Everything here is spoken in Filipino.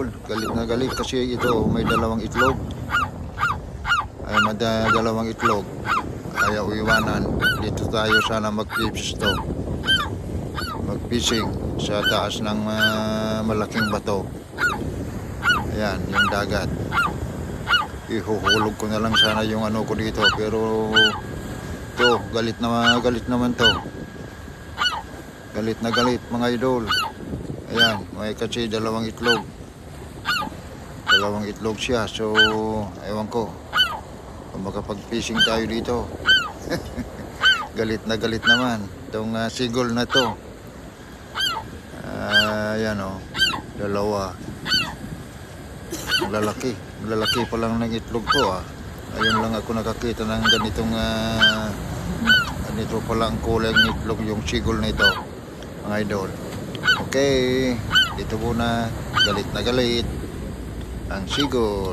idol. Galit na galit kasi ito may dalawang itlog. Ay dalawang itlog. Ayaw iwanan. Dito tayo sana magpipisto. Magfishing sa taas ng malaking bato. Ayan, yung dagat. Ihuhulog ko na lang sana yung ano ko dito. Pero to, galit naman to. Galit na galit mga idol. Ayan, may kasi dalawang itlog. Dalawang itlog siya. So, ewan ko kung makapag-fishing tayo dito. Galit naman itong sigol na to. Ayan o, dalawa. Lalaki pa lang ng itlog ko Ayun lang ako nakakita ng ganitong ganito pala ang kulay ng itlog yung sigol na ito mga idol. Okay, dito muna. Galit na galit ang sigol.